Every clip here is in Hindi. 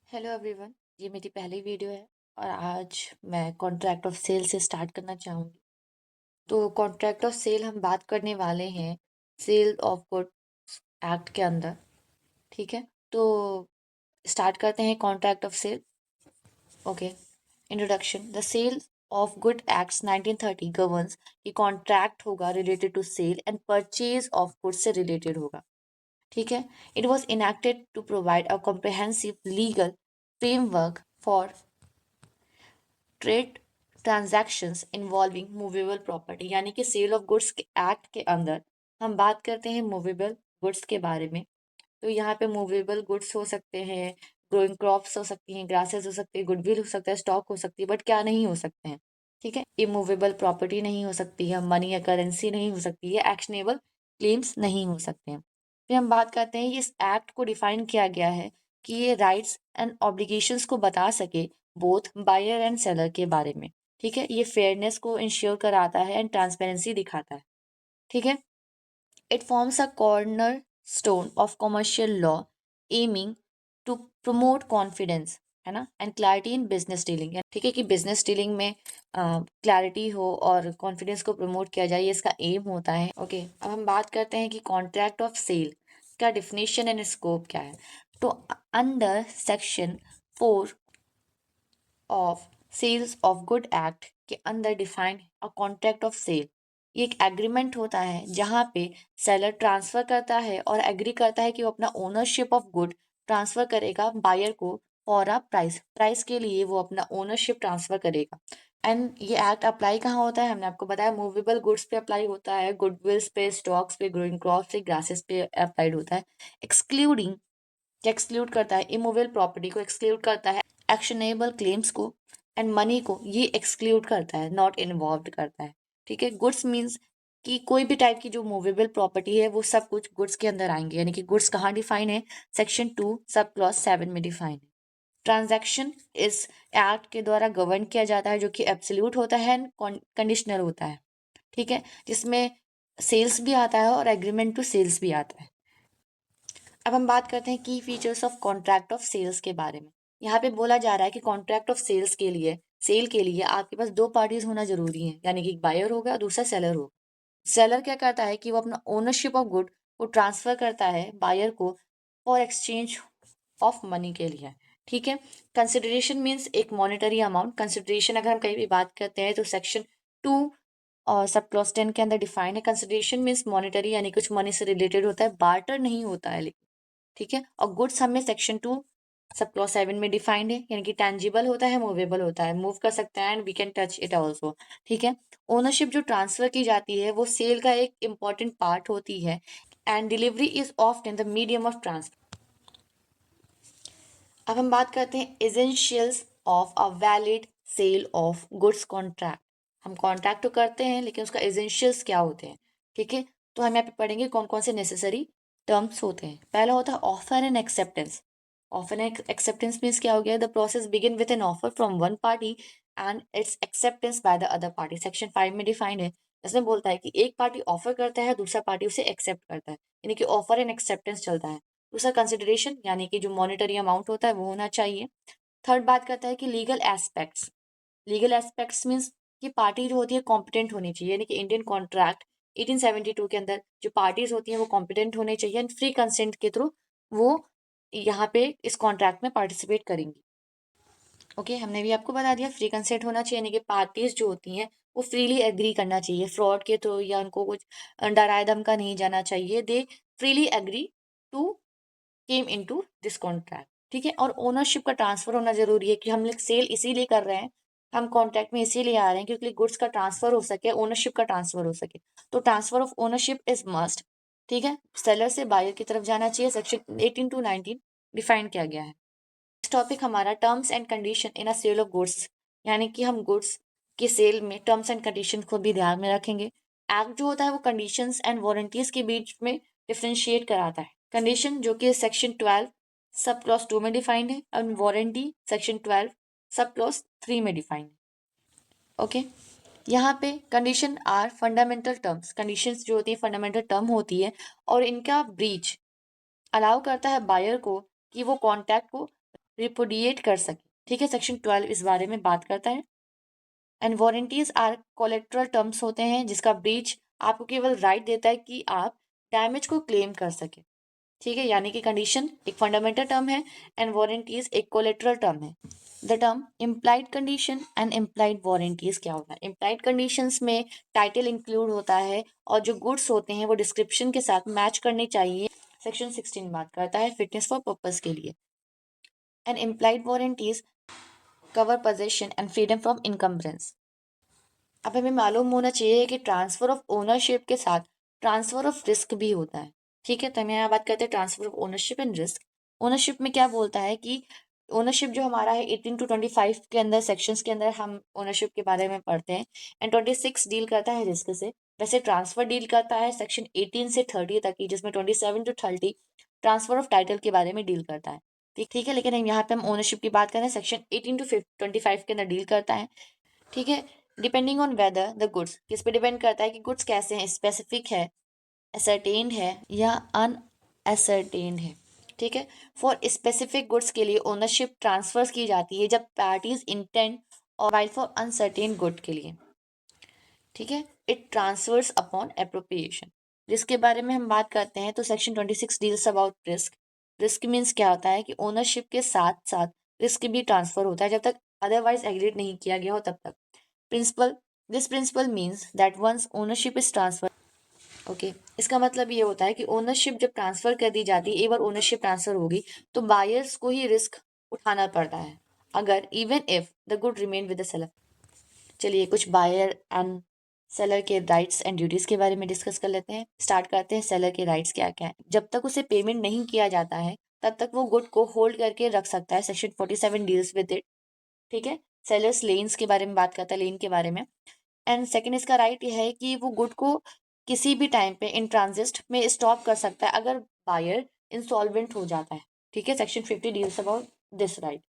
हेलो एवरीवन, ये मेरी पहली वीडियो है और आज मैं कॉन्ट्रैक्ट ऑफ सेल से स्टार्ट करना चाहूँगी। तो कॉन्ट्रैक्ट ऑफ सेल हम बात करने वाले हैं सेल ऑफ गुड्स एक्ट के अंदर। ठीक है, तो स्टार्ट करते हैं contract of sale. Okay, introduction. The sale of good acts 1930 governs कि कॉन्ट्रैक्ट होगा related to sale and purchase of goods से रिलेटेड होगा। ठीक है, it was enacted to provide a comprehensive legal framework for trade transactions involving movable property, यानी कि सेल ऑफ गुड्स के एक्ट के अंदर हम बात करते हैं मूवेबल गुड्स के बारे में। तो यहाँ पे मूवेबल गुड्स हो सकते हैं, ग्रोइंग क्रॉप्स हो सकती हैं, ग्रासेस हो सकती है, गुडविल हो सकता है, स्टॉक हो सकती है, बट क्या नहीं हो सकते हैं? ठीक है, इमूवेबल प्रॉपर्टी नहीं हो सकती है, मनी या करेंसी नहीं हो सकती है, एक्शनेबल क्लेम्स नहीं हो सकते हैं। फिर हम बात करते हैं इस एक्ट को डिफाइन किया गया है कि ये राइट्स एंड ऑब्लिगेशंस को बता सके बोथ बायर एंड सेलर के बारे में। ठीक है, ये फेयरनेस को इंश्योर कराता है एंड ट्रांसपेरेंसी दिखाता है। ठीक है, it forms a corner stone of commercial law aiming to promote confidence, है ना, and clarity in business dealing. ठीक है, कि बिजनेस डीलिंग में क्लैरिटी हो और कॉन्फिडेंस को प्रमोट किया जाए, ये इसका एम होता है। ओके, अब हम बात करते हैं कि कॉन्ट्रैक्ट ऑफ सेल का डिफिनेशन एंड स्कोप क्या है। तो under section 4 of sales of good act के अंदर defined a contract of sale, ये एक एग्रीमेंट होता है जहाँ पे सेलर ट्रांसफर करता है और एग्री करता है कि वो अपना ओनरशिप ऑफ गुड ट्रांसफर करेगा बायर को फॉर अ प्राइस के लिए वो अपना ओनरशिप ट्रांसफर करेगा। एंड ये एक्ट अप्लाई कहाँ होता है? हमने आपको बताया मूवेबल गुड्स पे अप्लाई होता है, गुडविल्स पे, स्टॉक्स पे, ग्रोइंग क्रॉप्स पे, ग्रासेस पे अप्लाइड होता है। एक्सक्लूडिंग, एक्सक्लूड करता है इमूवेबल प्रॉपर्टी को, एक्सक्लूड करता है एक्शनेबल क्लेम्स को, एंड मनी को ये एक्सक्लूड करता है, नॉट इन्वॉल्व करता है। ठीक है, गुड्स मीन्स कि कोई भी टाइप की जो मूवेबल प्रॉपर्टी है वो सब कुछ गुड्स के अंदर आएंगे, यानी कि गुड्स कहाँ डिफाइन है? सेक्शन 2 सब क्लॉज 7 में डिफाइन है। ट्रांजैक्शन इस एक्ट के द्वारा गवर्न किया जाता है, जो कि एब्सोल्यूट होता है एंड कंडीशनल होता है। ठीक है, जिसमें सेल्स भी आता है और एग्रीमेंट टू सेल्स भी आता है। अब हम बात करते हैं की features of contract of sales के बारे में। यहाँ पे बोला जा रहा है कि कॉन्ट्रैक्ट ऑफ सेल्स के लिए, सेल के लिए आपके पास दो पार्टीज होना जरूरी है, यानी कि एक बायर होगा और दूसरा सेलर होगा। सेलर क्या करता है कि वो अपना ओनरशिप ऑफ गुड को ट्रांसफर करता है बायर को फॉर एक्सचेंज ऑफ मनी के लिए। ठीक है, कंसिडरेशन मीन्स एक मॉनेटरी अमाउंट। कंसिडरेशन अगर हम कहीं भी बात करते हैं तो सेक्शन 2 और सब क्लॉज 10 के अंदर डिफाइन है। कंसिडरेशन मीन्स मॉनेटरी, यानी कुछ मनी से रिलेटेड होता है, बार्टर नहीं होता है। ठीक है, और गुड्स हमें सेक्शन 2 सब क्लॉज 7 में डिफाइंड है, यानी कि टेंजिबल होता है, मूवेबल होता है, मूव कर सकते हैं and we can touch it also. ठीक है, ओनरशिप जो ट्रांसफर की जाती है वो सेल का एक इंपॉर्टेंट पार्ट होती है and delivery is often the medium of transfer. अब हम बात करते हैं essentials of a valid sale of goods contract. हम कॉन्ट्रैक्ट तो करते हैं लेकिन उसका एसेंशियल्स क्या होते हैं? ठीक है, तो हम यहाँ पे पढ़ेंगे कौन कौन से नेसेसरी टर्म्स होते हैं। पहला होता है offer and acceptance. Offer and acceptance means क्या हो गया? The process begin with an offer from one party and it's acceptance by the other party. Section 5 में डिफाइंड है। इसमें बोलता है कि एक पार्टी ऑफर करता है, दूसरा पार्टी उसे एक्सेप्ट करता है, यानी कि ऑफर एंड एक्सेप्टेंस चलता है। दूसरा कंसिडरेशन, यानी कि जो मॉनेटरी अमाउंट होता है वो होना चाहिए। थर्ड बात करता है कि legal aspects. Legal aspects means कि पार्टी जो होती है कॉम्पिटेंट होनी चाहिए, यानी कि इंडियन कॉन्ट्रैक्ट 1872 के अंदर जो पार्टीज होती हैं वो कॉम्पिटेंट होने चाहिए एंड फ्री कंसेंट के थ्रू वो यहाँ पे इस कॉन्ट्रैक्ट में पार्टिसिपेट करेंगी। ओके, हमने भी आपको बता दिया फ्री कंसेंट होना चाहिए, यानी कि पार्टीज जो होती हैं वो फ्रीली एग्री करना चाहिए, फ्रॉड के थ्रू या उनको कुछ डराए धमका नहीं जाना चाहिए। They freely agree to came into this contract. ठीक है, और ओनरशिप का ट्रांसफर होना जरूरी है कि हम लोग सेल इसीलिए कर रहे हैं, हम कॉन्ट्रैक्ट में इसीलिए आ रहे हैं क्योंकि गुड्स का ट्रांसफर हो सके, ओनरशिप का ट्रांसफर हो सके। तो transfer of ownership is must. ठीक है, सेलर से बायर की तरफ जाना चाहिए, सेक्शन 18 टू 19 डिफाइन किया गया है। नेक्स्ट टॉपिक हमारा terms and condition in a sale of goods, यानी कि हम गुड्स के सेल में टर्म्स एंड कंडीशन को भी ध्यान में रखेंगे। एक्ट जो होता है वो कंडीशंस एंड वारंटीज के बीच में डिफ्रेंशिएट कराता है। कंडीशन जो कि सेक्शन 12 सब क्लॉज 2 में डिफाइंड है, और वारंटी सेक्शन 12 सब क्लॉज 3 में डिफाइंड है। ओके, यहाँ पे condition are fundamental terms. Conditions जो होती है फंडामेंटल टर्म होती है और इनका ब्रीच अलाउ करता है बायर को कि वो कॉन्ट्रैक्ट को रिपुडिएट कर सके। ठीक है, सेक्शन 12 इस बारे में बात करता है। And warranties are collateral terms होते हैं जिसका ब्रीच आपको केवल राइट देता है कि आप डैमेज को क्लेम कर सके। ठीक है, यानी कि कंडीशन एक फंडामेंटल टर्म है एंड वारंटीज एक कोलेट्रल टर्म है। The term implied condition and implied warranties क्या होता है? इम्प्लाइड कंडीशंस में टाइटल इंक्लूड होता है और जो गुड्स होते हैं वो डिस्क्रिप्शन के साथ मैच करने चाहिए। सेक्शन 16 बात करता है फिटनेस फॉर पर्पस के लिए। And implied warranties cover possession and freedom from encumbrance. अब हमें मालूम होना चाहिए कि ट्रांसफर ऑफ ओनरशिप के साथ ट्रांसफर ऑफ रिस्क भी होता है। ठीक है, तो हम यहाँ बात करते हैं transfer of ownership and risk. Ownership में क्या बोलता है कि ओनरशिप जो हमारा है 18 to 25 के अंदर सेक्शंस के अंदर हम ओनरशिप के बारे में पढ़ते हैं एंड 26 डील करता है रिस्क से। वैसे ट्रांसफर डील करता है सेक्शन 18 से 30 तक की, जिसमें 27 to 30 ट्रांसफर ऑफ टाइटल के बारे में डील करता है। ठीक है, लेकिन यहाँ पे हम ओनरशिप की बात करें सेक्शन 18 to 25 के अंदर डील करता है। ठीक है, depending on whether the goods, किस पे डिपेंड करता है कि गुड्स कैसे हैं, स्पेसिफिक है, असरटेन्ड है या अनअसरटेन्ड है। ठीक है, फॉर स्पेसिफिक गुड्स के लिए ओनरशिप ट्रांसफर्स की जाती है जब पार्टीज इंटेंड, और वाइल फॉर अनसर्टेन गुड के लिए ठीक है it transfers upon appropriation. Risk के बारे में हम बात करते हैं तो section 26 deals about risk. Risk means क्या होता है कि ओनरशिप के साथ साथ रिस्क भी ट्रांसफर होता है जब तक अदरवाइज एग्रीड नहीं किया गया हो तब तक। Principle, this principle means that once ownership is transfer, okay, इसका मतलब ये होता है कि ओनरशिप जब ट्रांसफर कर दी जाती है, एक बार ओनरशिप ट्रांसफर होगी तो बायर्स को ही रिस्क उठाना पड़ता है अगर even if the good remain with the seller. चलिए कुछ बायर एंड सेलर के राइट्स एंड ड्यूटीज के बारे में डिस्कस कर लेते हैं। स्टार्ट करते हैं सेलर के राइट्स क्या क्या है। जब तक उसे पेमेंट नहीं किया जाता है तब तक वो गुड को होल्ड करके रख सकता है। Section 47 deals with it. ठीक है, सेलर्स लेन्स के बारे में बात करता है, लेन के बारे में। एंड सेकंड इसका राइट यह है कि वो गुड को किसी भी टाइम पे इन ट्रांजिट में स्टॉप कर सकता है अगर बायर इंसॉल्वेंट हो जाता है। ठीक है, section 50 deals about this right.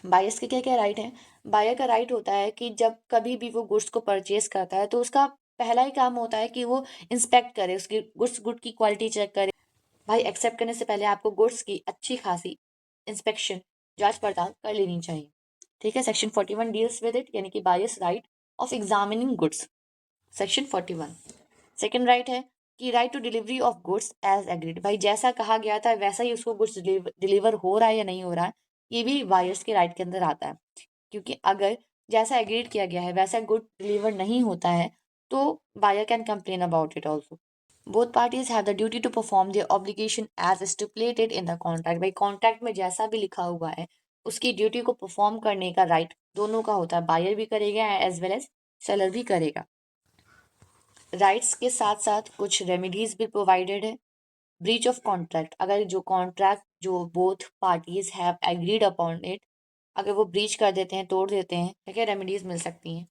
Buyers के क्या क्या राइट है? बायर का राइट होता है कि जब कभी भी वो गुड्स को परचेज करता है तो उसका पहला ही काम होता है कि वो इंस्पेक्ट करे, उसकी गुड की क्वालिटी चेक करे। भाई एक्सेप्ट करने से पहले आपको गुड्स की अच्छी खासी इंस्पेक्शन, जांच पड़ताल कर लेनी चाहिए। ठीक है, सेक्शन 41 डील्स विद इट, यानी कि buyers right of examining goods. Section 41 second right है कि right to delivery of goods as agreed. भाई जैसा कहा गया था वैसा ही उसको गुड्स डिलीवर हो रहा है या नहीं हो रहा है, ये भी बायर्स के राइट के अंदर आता है। क्योंकि अगर जैसा एग्रीड किया गया है वैसा गुड डिलीवर नहीं होता है तो buyer can complain about it also. Both parties have the duty to perform their obligation as stipulated in the contract. भाई कॉन्ट्रैक्ट में जैसा भी लिखा हुआ है उसकी ड्यूटी को परफॉर्म करने का राइट दोनों का होता है, बायर भी करेगा एज वेल एज सेलर भी करेगा। राइट्स के साथ साथ कुछ रेमेडीज भी प्रोवाइडेड है। ब्रीच ऑफ कॉन्ट्रैक्ट, अगर जो कॉन्ट्रैक्ट जो both parties have agreed upon it, अगर वो ब्रीच कर देते हैं, तोड़ देते हैं, तो क्या रेमेडीज मिल सकती हैं?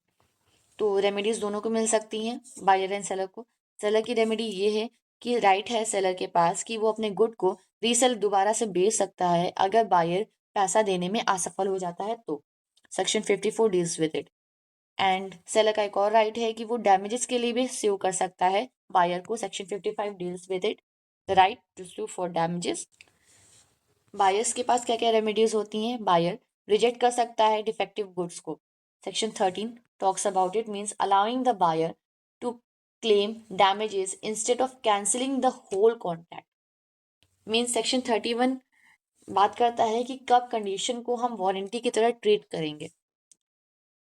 तो रेमेडीज दोनों को मिल सकती हैं, बायर एंड सेलर को। सेलर की रेमेडी ये है कि राइट है सेलर के पास कि वो अपने गुड को रीसेल दोबारा से बेच सकता है अगर बायर पैसा देने में असफल हो जाता है तो। Section 54 deals with it. And seller का एक और राइट है कि वो डैमेजेस के लिए भी स्यू कर सकता है बायर को। Section 55 deals with it, the right to sue for damages. Buyers के पास क्या क्या रेमेडीज होती हैं? बायर रिजेक्ट कर सकता है डिफेक्टिव गुड्स को। Section 13 talks about it, means allowing the buyer to claim damages instead of cancelling the whole contract. Means section 31 बात करता है कि कब कंडीशन को हम वारंटी की तरह ट्रीट करेंगे।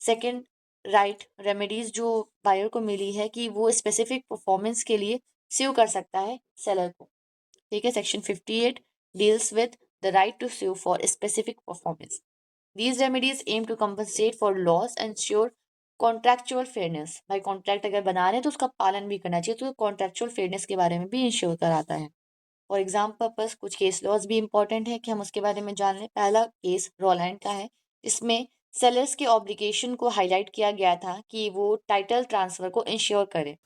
सेकेंड राइट रेमेडीज जो बायर को मिली है कि वो स्पेसिफिक परफॉर्मेंस के लिए स्यू कर सकता है सेलर को। ठीक है, section 58 deals with the right to sue for specific performance. These remedies aim to compensate for loss and sure contractual fairness. भाई कॉन्ट्रैक्ट अगर बना रहे हैं तो उसका पालन भी करना चाहिए, तो कॉन्ट्रैक्चुअल फेयरनेस के बारे में भी इंश्योर कराता है। फॉर एग्जाम पर्पज कुछ केस लॉज भी इंपॉर्टेंट है कि हम उसके बारे में जान लें। पहला केस रोलैंड का है, जिसमें सेलर्स के ऑब्लिगेशन को हाईलाइट किया गया था कि वो टाइटल ट्रांसफर को इंश्योर करे।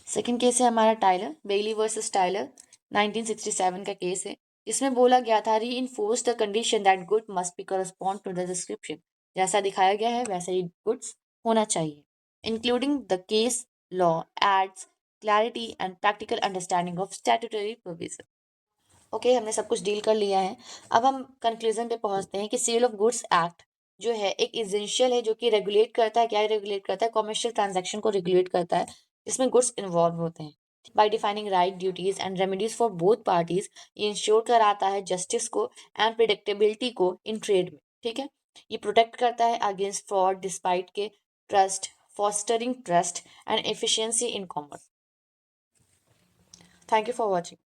सेकंड केस है हमारा टाइलर, बेली वर्सेस टाइलर, 1967 का केस है, जिसमें बोला गया था reinforce the condition that good must be correspond to the description. जैसा दिखाया गया है वैसा ही गुड्स होना चाहिए। Including the case law aids clarity and practical understanding of statutory provision. Okay, हमने सब कुछ डील कर लिया है। अब हम कंक्लूजन पे पहुंचते हैं कि सेल ऑफ गुड्स एक्ट जो है एक एसेंशियल है, जो कि रेगुलेट करता है, क्या रेगुलेट करता है, कमर्शियल ट्रांजैक्शन को रेगुलेट करता है, जिसमें गुड्स इन्वॉल्व होते हैं। Bye defining right, duties and remedies for both parties, ये इंश्योर कराता है जस्टिस को एंड प्रिडिक्टेबिलिटी को इन ट्रेड में। ठीक है, ये प्रोटेक्ट करता है अगेंस्ट फ्रॉड डिस्पाइट के trust, fostering trust and efficiency in commerce. Thank you for watching.